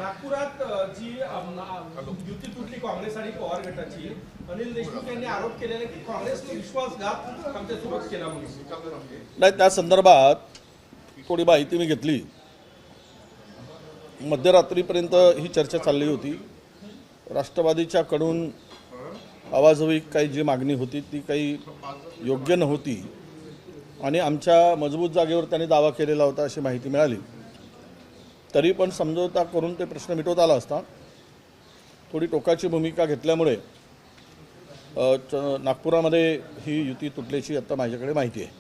नागपुरात जी युती तुटली काँग्रेस आणि पवार गटाची, अनिल देशमुख यांनी आरोप केलेला की काँग्रेसने विश्वासघात आमच्यासोबत केला म्हणून. नाही, त्या संदर्भात थोडी माहिती मी घेतली. मध्यरात्रीपर्यंत ही चर्चा चालली होती. राष्ट्रवादीच्या कडून आवाजवी काही जी मागणी होती ती काही योग्य नव्हती आणि आमच्या मजबूत जागेवर त्यांनी दावा केलेला होता अशी माहिती मिळाली. तरी पण समझोता करून ते प्रश्न मिटवता आला असता. थोडी टोकाची भूमिका घेतल्यामुळे नागपुरामध्ये ही युती तुटल्याची आता माझ्याकडे माहिती आहे.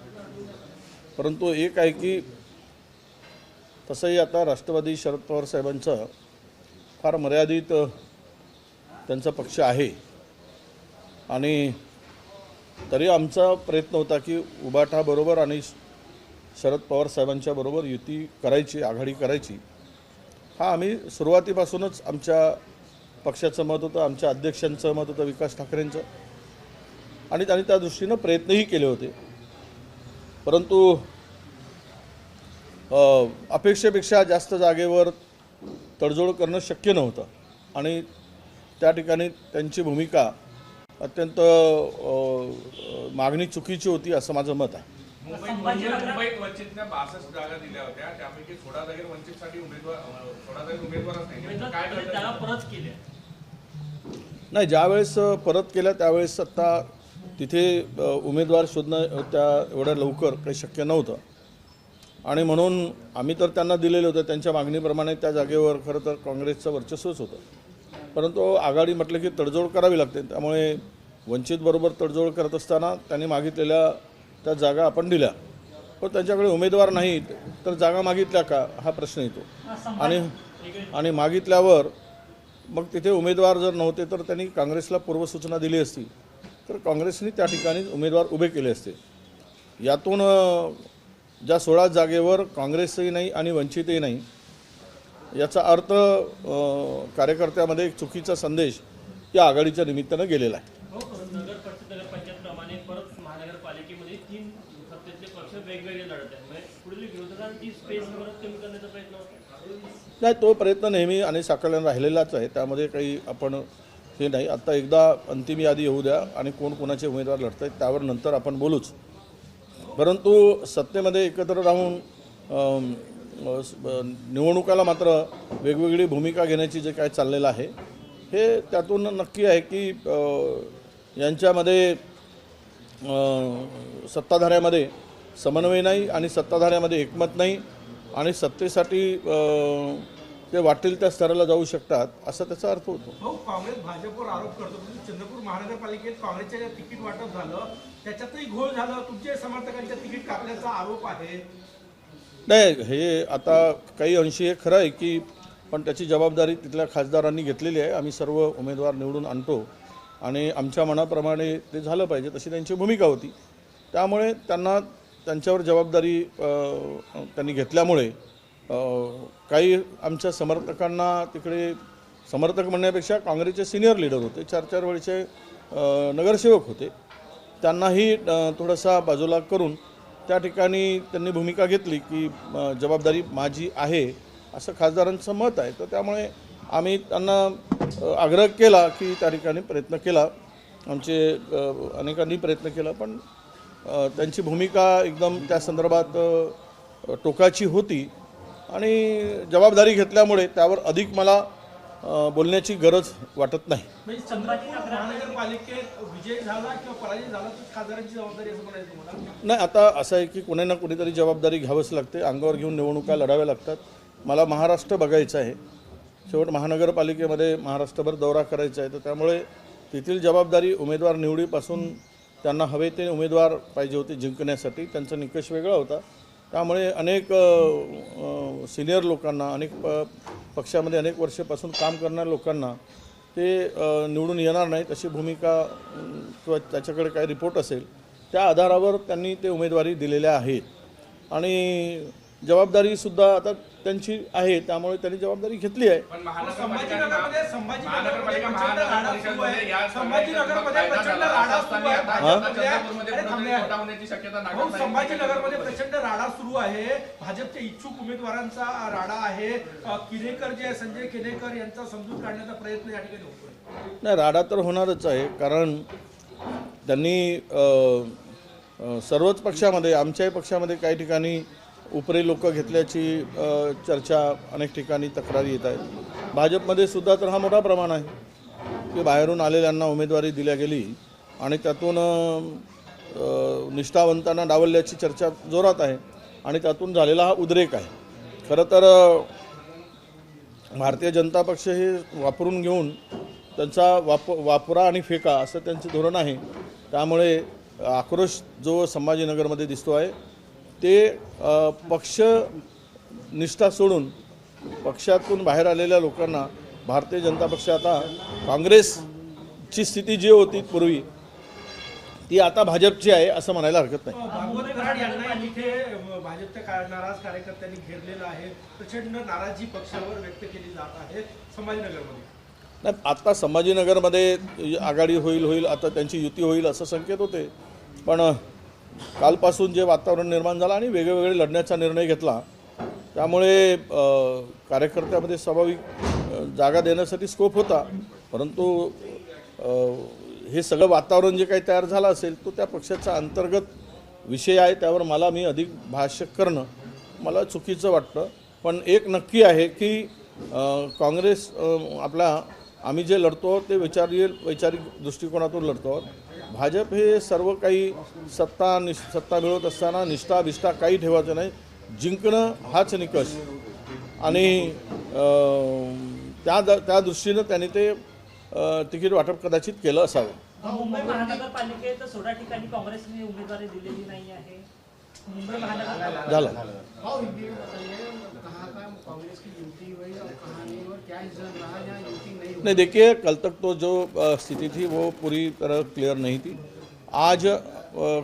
परंतु एक आहे की तसंही आता राष्ट्रवादी शरद पवार साहेबांचं फार मर्यादित त्यांचा पक्ष आहे आणि तरी आमचा प्रयत्न होता की उबाठाबरोबर आणि शरद पवार साहेबांच्या बरोबर युती करायची, आघाडी करायची. हा आम्ही सुरुवातीपासूनच आमच्या पक्षाचं मत होतं, आमच्या अध्यक्षांचं मत होतं, विकास ठाकरेंचं, आणि त्यांनी त्या दृष्टीनं प्रयत्नही केले होते. परंतु अपेक्षेपेक्षा जास्त जागेवर तडजोड करणं शक्य नव्हतं आणि त्या ठिकाणी त्यांची भूमिका अत्यंत मागणी चुकीची होती असं माझं मत आहे. मुंबईत वंचितने 62 जागा दिल्या होत्या, त्यापैकी 16 जागेवर वंचितसाठी उमेदवारच नाही. नाही, ज्यावेळेस परत केल्या त्यावेळेस आता तिथे उमेदवार शोधणं त्या एवढ्या लवकर काही शक्य नव्हतं आणि म्हणून आम्ही तर त्यांना दिलेलं होतं. त्यांच्या मागणीप्रमाणे त्या जागेवर खरं तर काँग्रेसचं वर्चस्वच होतं. परंतु आघाडी म्हटलं की तडजोड करावी लागते. त्यामुळे वंचितबरोबर तडजोड करत असताना त्यांनी मागितलेल्या त्या जागा आपण दिल्या. पण त्यांच्याकडे उमेदवार नाही तर जागा मागितल्या का हा प्रश्न येतो. आणि मागितल्यावर मग तिथे उमेदवार जर नव्हते तर त्यांनी काँग्रेसला पूर्वसूचना दिली असती तर काँग्रेसने त्या ठिकाणी उमेदवार उभे केले असते. यातून ज्या 16 जागेवर काँग्रेसही नाही आणि वंचितही नाही याचा अर्थ कार्यकर्त्यामध्ये एक चुकीचा संदेश या आघाडीच्या निमित्तानं गेलेला आहे. नगर पंचायतप्रमाणे परत महानगरपालिकेमध्ये 3 सत्तेचे पक्ष वेगवेगळे लढत आहेत. पुढील विरोधकांची स्पेस कमी करण्याचा प्रयत्न नाही, तो प्रयत्न नेहमी आणि साकळ्यानं राहिलेलाच आहे. त्यामध्ये काही आपण हे नाही. आता एकदा अंतिम यादी येऊ द्या आणि कोण कोणाचे उमेदवार लढत आहेत त्यावर नंतर आपण बोलूच. परंतु सत्तेमध्ये एकत्र राहून निवडणुकाला मात्र वेगवेगळी भूमिका घेण्याची जे काय चाललेलं आहे हे त्यातून नक्की आहे की यांच्यामध्ये सत्ताधाऱ्यामध्ये समन्वय नाही आणि सत्ताधाऱ्यामध्ये एकमत नाही आणि सत्तेसाठी ते वाटेल त्या स्तराला जाऊ शकतात असा त्याचा अर्थ होतो. काँग्रेस भाजपवर आरोप करतो. चंद्रपूर महानगरपालिकेत काँग्रेसच्या तिकीट वाटप झालं त्याच्यातही घोळ झालं, तुमच्या समर्थकांच्या तिकीट कापल्याचा आरोप आहे. नाही, हे आता काही अंशी हे खरं आहे की पण त्याची जबाबदारी तिथल्या खासदारांनी घेतलेली आहे. आम्ही सर्व उमेदवार निवडून आणतो आणि आमच्या मनाप्रमाणे ते झालं पाहिजे तशी त्यांची भूमिका होती. त्यामुळे त्यांच्यावर जबाबदारी त्यांनी घेतल्यामुळे काही आमच्या समर्थकांना तिकडे समर्थक म्हणण्यापेक्षा काँग्रेसचे सिनियर लीडर होते, 4-4 वेळचे नगरसेवक होते, त्यांनाही थोडासा बाजूला करून त्या ठिकाणी त्यांनी भूमिका घेतली की जबाबदारी माझी आहे असं खासदारांचं मत आहे. तर त्यामुळे आम्ही त्यांना आग्रह केला की त्या ठिकाणी प्रयत्न केला, आमचे अनेकांनी प्रयत्न केला, पण त्यांची भूमिका एकदम त्या संदर्भात टोकाची होती आणि जबाबदारी घेतल्यामुळे त्यावर अधिक मला बोलण्याची गरज वाटत नाही. महानगरपालिकेत विजय झाला किंवा पराजय झाला तर खासदारांची जबाबदारी असं म्हणायचं तुम्हाला? नाही, आता असं आहे की कोणी ना कोणीतरी जबाबदारी घ्यावंच लागते. अंगावर घेऊन निवडणुका लढाव्या लागतात. मला महाराष्ट्र बघायचं आहे. शेवट महानगरपालिकेमध्ये महाराष्ट्रभर दौरा करायचा आहे. तर त्यामुळे तेथील जबाबदारी उमेदवार निवडीपासून त्यांना हवे ते उमेदवार पाहिजे होते जिंकण्यासाठी. त्यांचा निकष वेगळा होता. त्यामुळे अनेक सिनियर लोकांना, अनेक पक्षामध्ये अनेक वर्षापासून काम करणाऱ्या लोकांना ते निवडून येणार नाहीत अशी भूमिका किंवा त्याच्याकडे काय रिपोर्ट असेल त्या आधारावर त्यांनी ते उमेदवारी दिलेल्या आहेत. आणि जबाबदारीसुद्धा आता त्यांची आहे, त्यामुळे त्यांनी जबाबदारी घेतली आहे. पण संभाजीनगरमध्ये महानगरपालिका प्रचंड राडा सुरू आहे. संभाजीनगरमध्ये प्रचंड राडा सुरू आहे. होण्याची शक्यता भाऊ, संभाजीनगरमध्ये प्रचंड राडा सुरू आहे. भाजपच्या इच्छुक उमेदवारांचा राडा आहे. किनेकर जे आहे, संजय किनेकर यांचा समजूत काढण्याचा प्रयत्न या ठिकाणी होतोय. नाही, राडा तर होणारच आहे, कारण त्यांनी सर्वच पक्षामध्ये, आमच्याही पक्षामध्ये काही ठिकाणी उपरी लोक घेतल्याची चर्चा अनेक ठिकाणी तक्रारी येत आहेत. भाजपमध्ये सुद्धा तर हा मोठा प्रमाण आहे की बाहेरून आलेल्यांना उमेदवारी दिल्या गेली आणि त्यातून निष्ठावंतांना डावलल्याची चर्चा जोरात आहे आणि त्यातून झालेला हा उद्रेक आहे. खरं तर भारतीय जनता पक्ष हे वापरून घेऊन त्यांचा वापरा आणि फेका असं त्यांचे धोरण आहे. त्यामुळे आक्रोश जो संभाजीनगरमध्ये दिसतो आहे ते पक्ष निष्ठा सोडून पक्षातून बाहेर आलेल्या लोकांना भारतीय जनता पक्ष आता काँग्रेसची स्थिती जी होती पूर्वी ती आता भाजपची आहे असं म्हणायला हरकत नाही. भागवत कराड यांना इथे भाजपच्या नाराज कार्यकर्त्यांनी घेरलेलं आहे. प्रचंड नाराजी पक्षावर व्यक्त केली जात आहे संभाजीनगरमध्ये. नाही, आता संभाजीनगरमध्ये आघाडी होईल आता त्यांची युती होईल असं संकेत होते, पण कालपासून जे वातावरण निर्माण झालं आणि वेगवेगळे लढण्याचा निर्णय घेतला त्यामुळे कार्यकर्त्यामध्ये स्वाभाविक जागा देण्यासाठी स्कोप होता. परंतु हे सगळं वातावरण जे काही तयार झालं असेल तो त्या पक्षाचा अंतर्गत विषय आहे, त्यावर मी अधिक भाष्य करणं मला चुकीचं वाटतं. पण एक नक्की आहे की काँग्रेस आम्ही जे लढतो ते वैचारिक दृष्टिकोनातून लढतो. भाजप हे सर्व काही सत्ता मिळवत असताना निष्ठा काही ठेवायचं नाही, जिंकणं हाच निकष आणि त्या दृष्टीनं त्यांनी ते तिकीट वाटप कदाचित केलं असावं. मुंबई महानगरपालिकेत 16 ठिकाणी काँग्रेसने उमेदवारी दिलेली नाही आहे. मुंबई महानगर झालं नहीं. देखिए, कल तक तो जो स्थिति थी वो पूरी तरह क्लियर नहीं थी. आज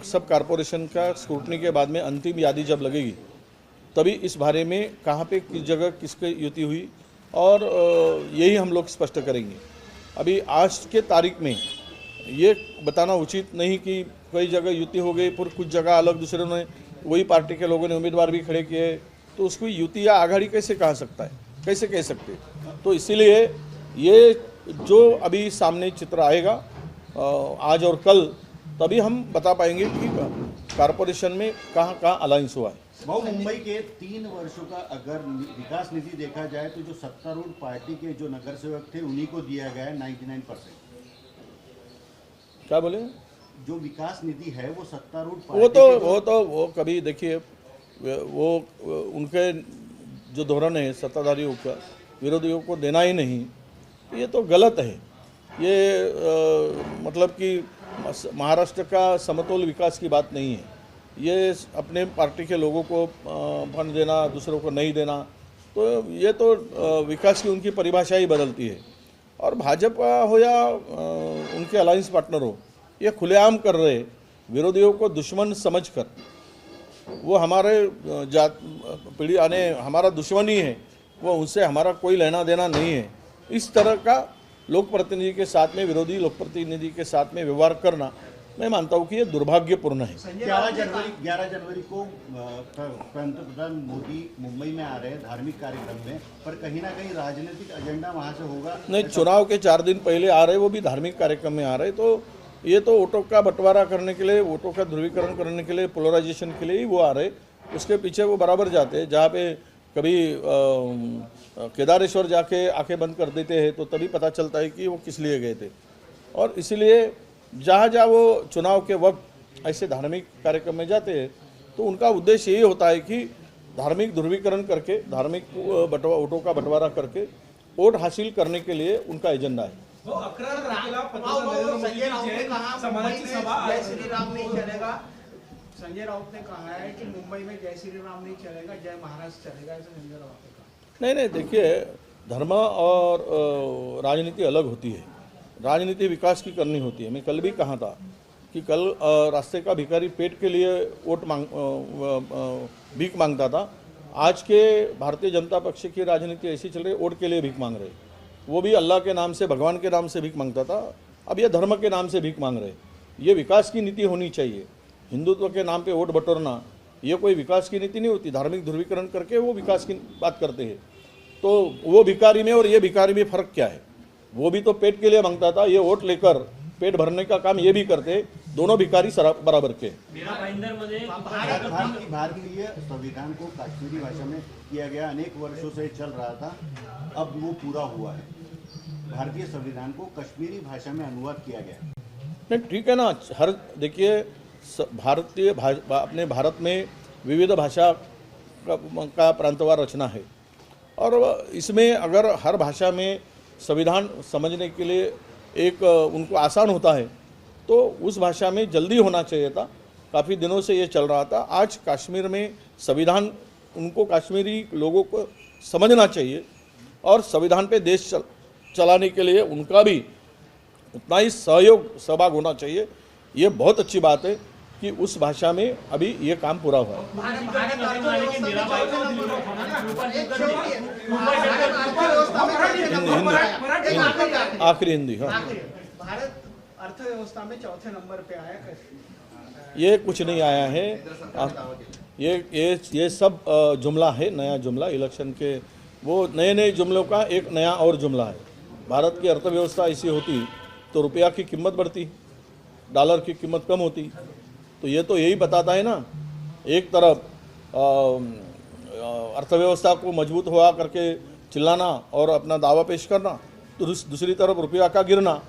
सब कारपोरेशन का स्क्रूटनी के बाद में अंतिम यादी जब लगेगी तभी इस बारे में कहाँ पे किस जगह किसकी युति हुई और यही हम लोग स्पष्ट करेंगे. अभी आज के तारीख में ये बताना उचित नहीं कि कई जगह युति हो गई, फिर कुछ जगह अलग दूसरे ने वही पार्टी के लोगों ने उम्मीदवार भी खड़े किए, तो उसको युति या आघाड़ी कैसे कह सकता है, कैसे कह सकते. तो इसीलिए ये जो अभी सामने चित्र आएगा आज और कल, तभी हम बता पाएंगे कि कारपोरेशन में कहाँ अलायंस हुआ है. भाऊ, मुंबई के 3 वर्षों का अगर विकास निधि देखा जाए तो जो सत्तारूढ़ पार्टी के जो नगर सेवक थे उन्हीं को दिया गया है 99%. क्या बोले? जो विकास निधि है वो सत्तारूढ़ पार्टी वो कभी देखिए वो उनके जो धोरण है सत्ताधारियों का विरोधियों को देना ही नहीं, ये तो गलत है. ये मतलब कि महाराष्ट्र का समतोल विकास की बात नहीं है. ये अपने पार्टी के लोगों को फंड देना, दूसरों को नहीं देना, तो ये तो विकास की उनकी परिभाषा ही बदलती है. और भाजपा हो या उनके अलायंस पार्टनर हो, ये खुलेआम कर रहे विरोधियों को दुश्मन समझकर, वो हमारे जात पीढ़ी आने हमारा दुश्मन ही है, वो उनसे हमारा कोई लेना देना नहीं है. इस तरह का लोक प्रतिनिधि के साथ में विरोधी लोक प्रतिनिधि के साथ में व्यवहार करना मैं मानता हूँ कि ये दुर्भाग्यपूर्ण है. 11 जनवरी को पंतप्रधान मोदी मुंबई में आ रहे हैं धार्मिक कार्यक्रम में, पर कहीं ना कहीं राजनीतिक एजेंडा वहाँ से होगा. नहीं, चुनाव के 4 दिन पहले आ रहे, वो भी धार्मिक कार्यक्रम में आ रहे, तो ये तो वोटों का बंटवारा करने के लिए, वोटों का ध्रुवीकरण करने के लिए, पोलराइजेशन के लिए ही वो आ रहे. उसके पीछे वो बराबर जाते हैं. जहाँ पे कभी केदारेश्वर जाके आंखें बंद कर देते हैं तो तभी पता चलता है कि वो किस लिए गए थे. और इसलिए जहाँ वो चुनाव के वक्त ऐसे धार्मिक कार्यक्रम में जाते हैं तो उनका उद्देश्य यही होता है कि धार्मिक ध्रुवीकरण करके, धार्मिक वोटों का बंटवारा करके वोट हासिल करने के लिए उनका एजेंडा है. 11 तारखेला पंतप्रधान संजय राउत ने कहा समाजाची सभा जय श्री राम नहीं चलेगा. संजय राउत ने कहा है कि मुंबई में जय श्री राम नहीं चलेगा, जय महाराष्ट्र चलेगा, ऐसा संजय राउत ने कहा. नहीं, देखिए, धर्म और राजनीति अलग होती है. राजनीति विकास की करनी होती है. मैं कल भी कहा था कि कल रास्ते का भिखारी पेट के लिए भीख मांगता था, आज के भारतीय जनता पक्ष की राजनीति ऐसी चल रही है, वोट के लिए भीख मांग रहे। वो भी अल्लाह के नाम से, भगवान के नाम से भीख मांगता था, अब ये धर्म के नाम से भीख मांग रहे। ये विकास की नीति होनी चाहिए। हिंदुत्व के नाम पे वोट बटोरना ये कोई विकास की नीति नहीं होती। धार्मिक ध्रुवीकरण करके वो विकास की बात करते हैं। तो वो भिखारी में और ये भिखारी में फ़र्क क्या है? वो भी तो पेट के लिए मांगता था, ये वोट लेकर पेट भरने का काम ये भी करते। दोनों भिखारी बराबर के। मीरा भाईंदरमध्ये भारतीय संविधान को कश्मीरी भाषा में किया गया, अनेक वर्षों से चल रहा था, अब वो पूरा हुआ है। भारतीय संविधान को कश्मीरी भाषा में अनुवाद किया गया। नहीं, ठीक है ना। हर देखिए, भारतीय अपने भारत में विविध भाषा का प्रांतवार रचना है, और इसमें अगर हर भाषा में संविधान समझने के लिए एक उनको आसान होता है तो उस भाषा में जल्दी होना चाहिए था। काफ़ी दिनों से ये चल रहा था। आज कश्मीर में संविधान, उनको कश्मीरी लोगों को समझना चाहिए और संविधान पे देश चलाने के लिए उनका भी उतना ही सहभाग होना चाहिए। ये बहुत अच्छी बात है कि उस भाषा में अभी ये काम पूरा हुआ है। आखिरी हिंदी। हाँ, भारत अर्थव्यवस्था में चौथे नंबर पे आया कैसे? ये कुछ नहीं आया है। ये सब जुमला है, नया जुमला। इलेक्शन के वो नए जुमलों का एक नया और जुमला है। भारत की अर्थव्यवस्था ऐसी होती तो रुपया की कीमत बढ़ती, डॉलर की कीमत कम होती। तो ये तो यही बताता है ना, एक तरफ अर्थव्यवस्था को मजबूत हुआ करके चिल्लाना और अपना दावा पेश करना, तो दूसरी तरफ रुपया का गिरना।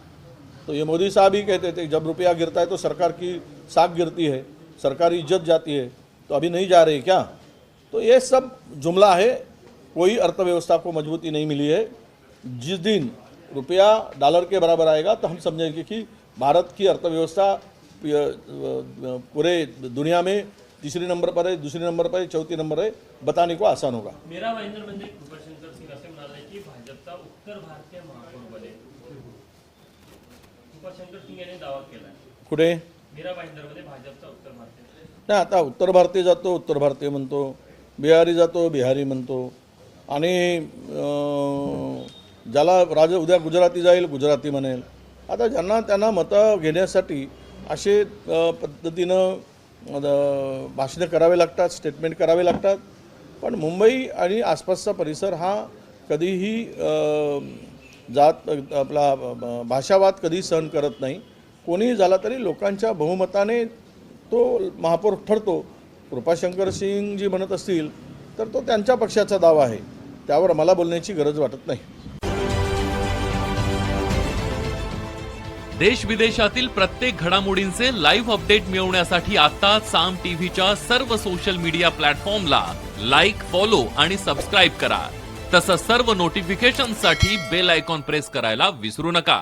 तो ये मोदी साहब ही कहते थे जब रुपया गिरता है तो सरकार की साख गिरती है, सरकारी इज्जत जाती है। तो अभी नहीं जा रही क्या? तो ये सब जुमला है। कोई अर्थव्यवस्था को मजबूती नहीं मिली है। जिस दिन रुपया डॉलर के बराबर आएगा तो हम समझेंगे कि भारत की अर्थव्यवस्था पूरे दुनिया में तीसरे नंबर पर है, दूसरे नंबर पर है, चौथे नंबर है, बताने को आसान होगा। मीरा भाईंदरमध्ये कृपाशंकर सिंग असे म्हणाले की भाजपचा उत्तर भारतीय महापौर बनेल. कृपाशंकर सिंग यांनी दावा केला. कुठे? मीरा भाईंदरमध्ये भाजपचा उत्तर भारतीय. नाही, आता उत्तर भारतीय जातो उत्तर भारतीय म्हणतो, बिहारी जातो बिहारी म्हणतो, आणि ज्याला उद्या गुजराती जाईल गुजराती म्हणेल. आता ज्यांना त्यांना मतं घेण्यासाठी असे पद्धतीनं भाषणे करावे लागतात, स्टेटमेंट करावे लागतात. पण मुंबई आणि आसपासचा परिसर हा कधीही जात आपला भाषावाद कधी सहन करत नाही. कोणीही झाला तरी लोकांच्या बहुमताने तो महापौर ठरतो. कृपाशंकर सिंग जी म्हणत असतील तर तो त्यांच्या पक्षाचा दावा आहे, त्यावर मला बोलण्याची गरज वाटत नाही. देश विदेशातील प्रत्येक घडामोडींचे लाईव्ह अपडेट मिळवण्यासाठी आता साम टीव्हीच्या सर्व सोशल मीडिया प्लॅटफॉर्मला लाईक, फॉलो आणि सबस्क्राईब करा. तसंच सर्व नोटिफिकेशनसाठी बेल आयकॉन प्रेस करायला विसरू नका.